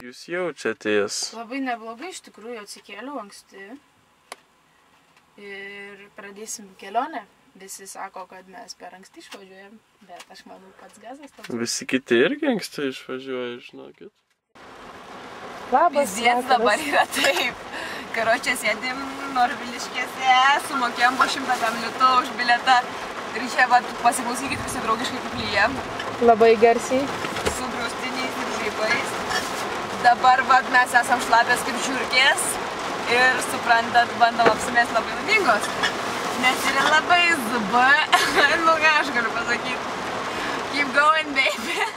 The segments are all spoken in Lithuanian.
Jūs jaučiatės? Labai neblogai, iš tikrųjų atsikėliau anksti ir pradėsim kelionę. Visi sako, kad mes per anksti išvažiuojam, bet aš manau, pats gazas toks. Visi kiti irgi anksti išvažiuoja, žinokit. Labas vakaras. Dabar yra taip. Karočią sėdim Norviliškėse, sumokėjom po 100 litų už bilietą. Ir čia pasiklausykit visi draugiškai kaip lyja. Labai garsiai. Su griaustiniais ir žaibais. Dabar mes esam šlapės kaip žiurkės ir suprantat, bandom apsimest labai laimingos. Nes yra labai zuba, nu ką aš galiu pasakyti. Keep going, baby.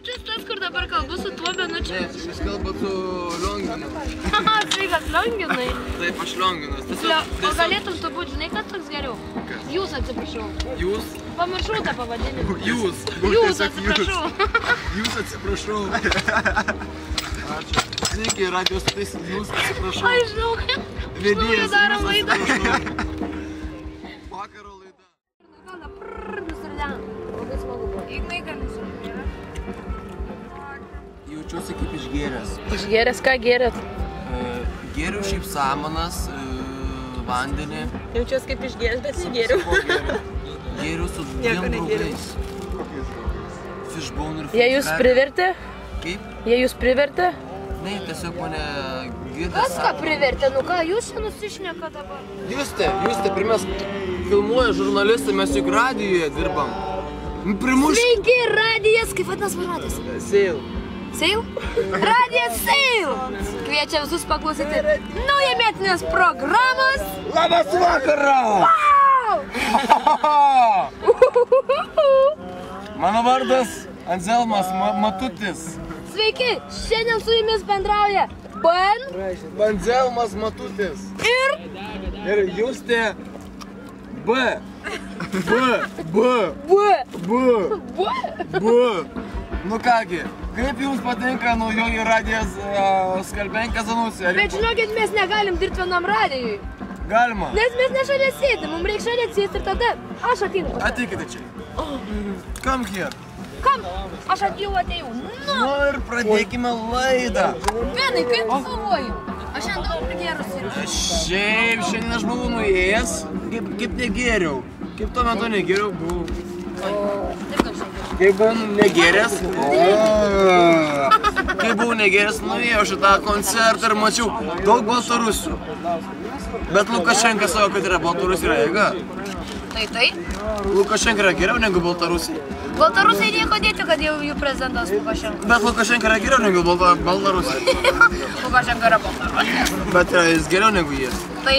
Čia tas, kur dabar kalbu su tuo Benučiu. Ne, jūs kalbat su Lionginu. Sveikas, Lionginai. Taip, aš Lionginas. O galėtum tu būti, žinai, kas toks geriau? Jūs atsiprašau. Jūs? Pamiršau tą pavadinimą. Jūs. Jūs atsiprašau. Jūs atsiprašau. Ačiū. Sveiki, radijos stotis, jūs atsiprašau. Ai, žinau. Vedėjas, darom laidą. Vakaro laida. Labai smagu buvo. Ignai gali nusirūpėti. Jaučiuosi kaip išgėręs. Išgėręs, ką gėrėt? Gėriau šiaip samanas, vandenį. Jaučiuosi kaip išgėręs, bet negėriau. Gėriau su dviem draugais. Fishbone ir Jie jūs privertė? Kaip? Jie jūs privertė? Ne, tiesiog mane gidas. Kas ką privertė? Nu ką, jūs čia nusišneka dabar? Juste, pirmės filmuoja žurnalistai, mes juk radijoje dirbam. Primuš... Sveiki, radijas, kaip vadinasi radijas? Sail. Sail? Radijas Sail! Kviečia visus paklausyti naujametinės programos. Labas vakaras! Mano vardas Anzelmas Matutis. Sveiki, šiandien su jumis bendrauja Anzelmas Matutis. Ir Justė B. Nu kągi, kaip jums patinka naujoji radijas Skalbenkės anūcija? Bet žinokit, mes negalim dirbti vienam radijui. Galima. Nes mes ne šalia sėdim, mums reikia šalia sėsti ir tada aš ateinu. Ateikite čia. Come here. Kam? Aš jau atėjau. Nu ir pradėkime laidą. Benai, kaip tu galvoji? Aš šiandien daug prigėrusi. Šiaip, šiandien aš buvau nuėjęs, kaip negėriau. Kaip tuo metu negėriau, buvau. Kaip buvau negėręs, nuėjau šitą koncertą ir mačiau daug baltarusių. Bet Lukašenka savo, kad yra Baltarusija jėga. Tai? Lukašenka yra geriau negu Baltarusija. Baltarusiai nieko dėti, kad jau jų prezidentas Lukašenka. Bet Lukašenka yra geriau negu Baltarusija. Lukašenka yra Baltarusija. Bet jis geriau negu jie. Tai...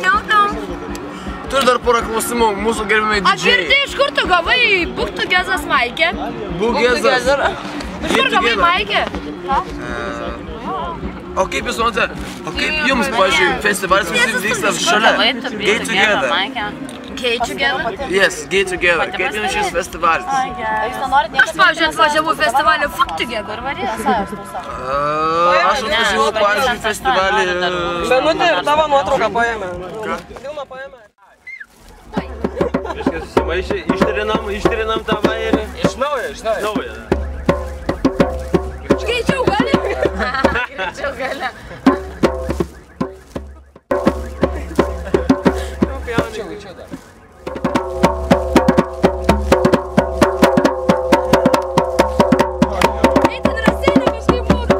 No. Turiu dar porą klausimų mūsų gerbimai didžiai. Aš girdėjau, iš kur tu gavai Buktugezas maikę? Bugezas. Iš kur gavai maikę? O kaip jūs manote, o kaip jums, pavyzdžiui, festivalis visi vyksta šalia? Gay Together. Gay Together? Yes, Gay Together. Kaip jums šis festivalis? Aš, pavyzdžiui, atvažiavau festivalį Fuck Together. Aš atvažiavau, pavyzdžiui, festivalį... Benutė, tavo nuotrauką paėmė. Ką? Filmą paėmė. Kažkas susimaišė, ištrinam tą vajerį. Iš naujo. Greičiau gali? Greičiau gali. Čia dar. Eiti drąsiai, kažkaip būtų.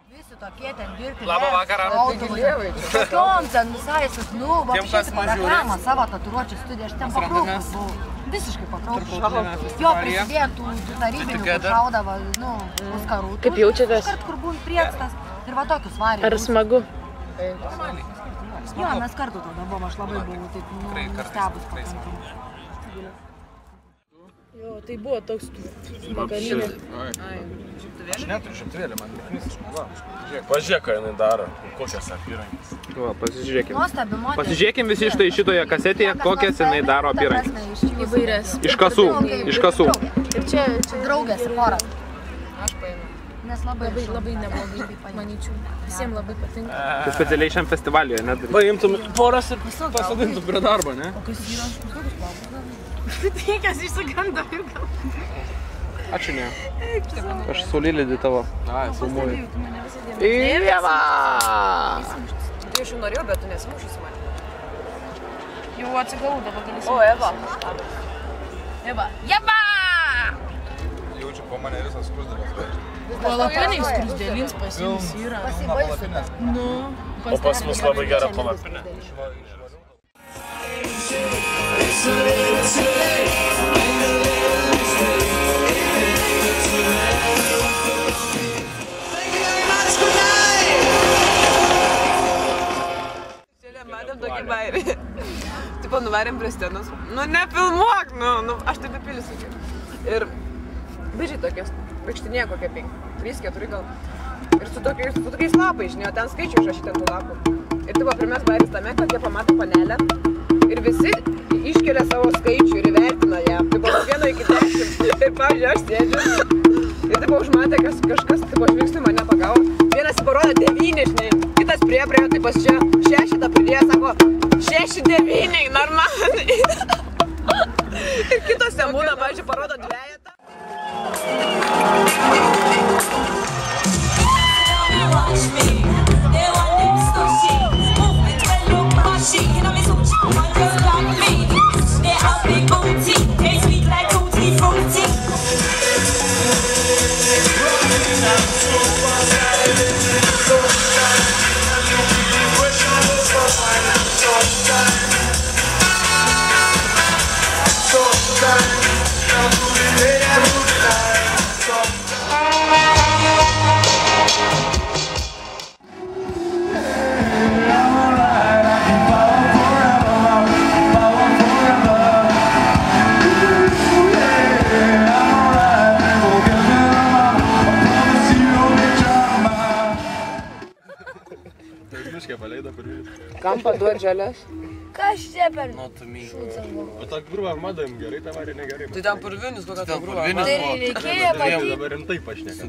Visi tokie ten dirbti. Labą vakarą. Tokiom ten visai, nu, vapašysi reklamą savo tatuiruočių studiją, aš ten pakraukus buvau. Visiškai pakraukus. Jo prisidėtų tarybinių, kur šaudavo, nu, uskarų. Kaip jaučiatės? Kart, kur buvo priekstas ir va tokius varė. Ar smagu? Jo, mes kartu tada buvom, aš labai buvau taip, nu, nustebus pakankamai. Jo, tai buvo toks smaganinė. Aš neturiu šimtvėlį, man visiškai va. Pažiūrėk, ką jinai daro, kokias apyrankės. Va, pasižiūrėkim. Nuostabi moteris. Pasižiūrėkim visi šitoje kasetėje, kokias jinai daro apyrankės. Įvairias. Iš kasų. Ir čia draugės ir poras. Aš paėmiau. nes labai neblogai, manyčiau. Visiems labai patinka. Tai specialiai šiam festivaliui, ne? Paimtum poras ir pasodintum prie darbo, ne? O kas yra? Tikęs išsigando ir gal. Ačiū, ne. Aš saulėlydį tavo. Filmuoju. Ieva! Tai aš jau norėjau, bet tu nesimušusi mane. Jau atsigavau, dabar galėsim. O, Eva. Jeba! Jaučiu po mane visas skrusdėlis. Palapiniai skrusdėlins pas jums yra. Nu, O pas mus labai gera palapinė. Matėm tokį bairį. Tipo, nuvarėm prie scenos. Nu, nefilmuok, aš taip įpilsiu. Ir bižiai tokias, vaikštinėje kokie 3-4 gal. Ir su tokiais lapais, žinai, o ten skaičių išrašyti ant tų lapų. Ir tipo, pirmės bairis tame, kad jie pamato panelę. Ir visi iškelia savo skaičių ir įvertina ją. Tipo, nuo 1 iki 10. Ir, pavyzdžiui, aš sėdžiu. Ir tipo, užmatė kažkas, tipo, žvilgsniu mane pagavo. Vienas parodė 9, žinai. Kitas prie, tai pas čia 6 pridėjo, sako, 6-9, normaliai. Ir kitos ten būna, pavyzdžiui, parodo 2. Kam paduot žalias? Kas čia per... O tą grūvą armadam gerai, tą varį negerai. Tai ten purvinis, kokia ta grūva. Tai reikėjo matyti. Dabar rimtai pašnekam.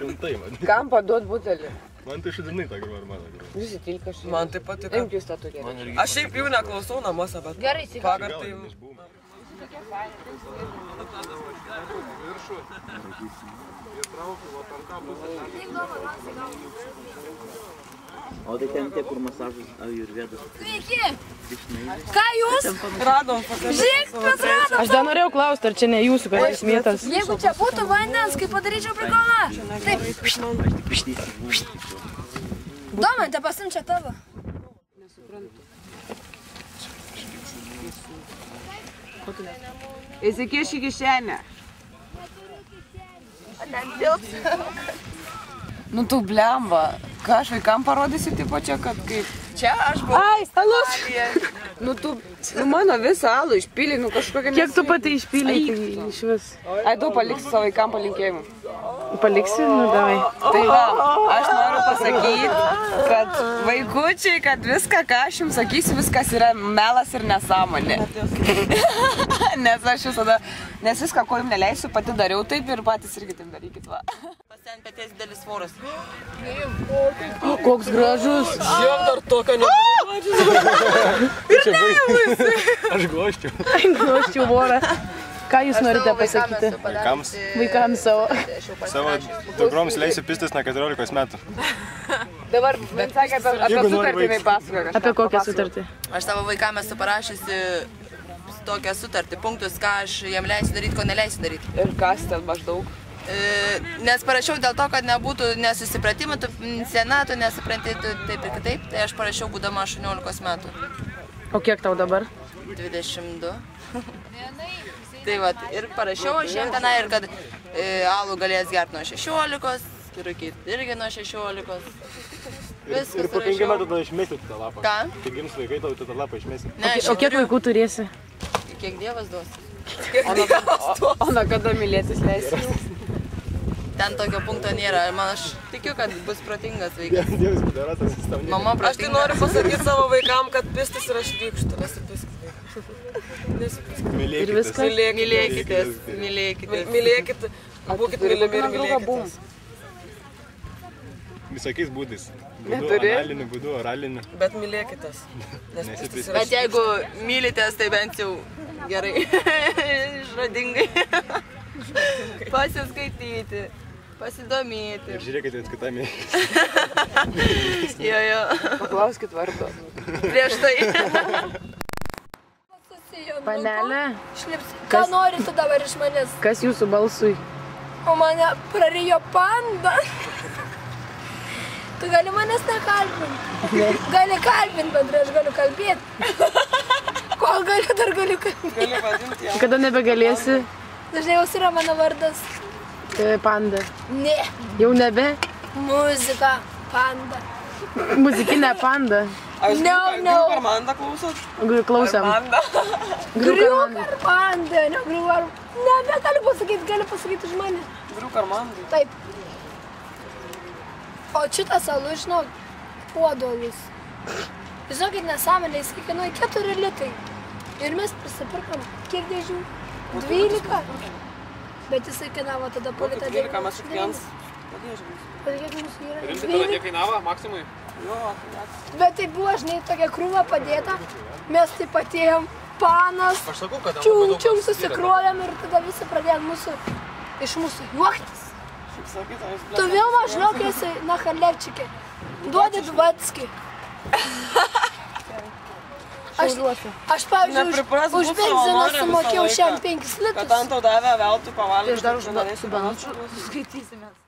Rimtai, man. Kam paduot butelį? Man tai šudinai tą grūvą armadą. Visi tilka šį. Man taip patiko. Imk jūs tą tokį. Aš šiaip jų neklausau namuose, bet... Gerai, Vakar tai... O tai ten tie, kur masažas ajurvedas. Sveiki! Ką jūs? Radom, Žiūrėk, kas radom! Aš dar norėjau klausti, ar čia ne jūsų, kad jis mėtas. Jeigu čia būtų vandens, kaip padaryčiau prikolą. Taip. Domante, pasim čia tavo. Įsikiš į kišenę. Nu tu blemba. Ką aš vaikam parodysiu, tipo čia, kad kaip... Čia aš buvau... Ai, stalus! Nu tu, mano visą alų išpylį, nu kažkokią... Kiek tu pati išpylį iš vis? Ai, tu paliksi savo vaikam palinkėjimų. Paliksi, nu davai. Tai va, aš noriu pasakyti, kad vaikučiai, kad viską, ką aš jums sakysiu, viskas yra melas ir nesąmonė. Nes aš visada, nes viską, ko jums neleisiu, pati dariau taip ir patys irgi taip darykit, va. Ten petės didelis svoras. Koks gražus. Žiūrėk, dar tokio nebuvo. Čia baigti. Aš gloščiau. Gloščiau vorą. Ką jūs norite pasakyti? Vaikams? Vaikams savo. Savo dukroms leisiu pistis nuo 14 metų. Dabar, bet sakė, apie sutartį mai pasakoja. Apie kokią sutartį? Aš savo vaikams esu parašysi tokią sutartį, punktus, ką aš jam leisiu daryti, ko neleisiu daryti. Ir kas ten maždaug? Nes parašiau dėl to, kad nebūtų nesusipratimų, tu sena, tu nesupranti taip ir kitaip, tai aš parašiau būdama 18 metų. O kiek tau dabar? 22. Tai va, ir parašiau aš jam tenai, ir kad alų galės gerti nuo 16, rūkyti irgi nuo 16. Viskas ir po 5 metų tada išmesi tą lapą. Ką? Kai gims vaikai, tau tą lapą išmesi. O kiek vaikų turėsi? Kiek Dievas duos. O nuo kada mylėtis leisi? Ten tokio punkto nėra. Man aš tikiu, kad bus protingas vaikas. Dievas pidaratas, jis tau Mama protinga. Aš tai noriu pasakyti savo vaikam, kad pistis yra šlykštų. Nesipiskit. Ir viskas? Mylėkitės. Mylėkitės. Mylėkit. Būkit mylimi ir mylėkitės. visokiais būdais. Būdu, Neturi? analiniu būdu, oraliniu. Bet mylėkitės. Nesipysit. Bet jeigu mylitės, tai bent jau gerai, išradingai. Pasiskaityti, pasidomėti. Ir žiūrėkite kitą mėnesį. Jo. Paklauskit vardo. Prieš tai. Panelė, Ką nori tu dabar iš manęs? kas jūsų balsui? O mane prarijo panda. Tu gali manęs nekalbinti. Gali kalbinti, bet aš galiu kalbėti. Kol galiu, dar galiu kalbėti. Kada nebegalėsi? Dažniausiai yra mano vardas. Panda. Ne. Jau nebe? Muzika. Panda. Muzikinė panda. No. Armandą klausot? Klausom. Griuk ar panda. Nebegaliu pasakyti, galiu pasakyti už mane. Griuk Armandai. Taip. O šitas alus, žinok, puodolis. Žinokit, nesąmonė, jis kiekvienoj 4 litai. Ir mes prisipirkam, kiek dėžių? 12. Bet jisai kainavo tada po litą 12 mes kiekvienas. Kiek mūsų yra? Rimtai tada kiek kainavo maksimui? Bet tai buvo, žinai, tokia krūva padėta. Mes taip atėjom, panas, čiung susikrovėm ir tada visi pradėjom iš mūsų juoktis. Tu vėl mažinau, kai esi na Harlevčikė. Duodi Dvatskį. Aš pavyzdžiui, už benziną sumokėjau šiam 5 litus. Kad ant tau davė veltui pavalgyti. Aš dar už su Benučiu skaitysimės.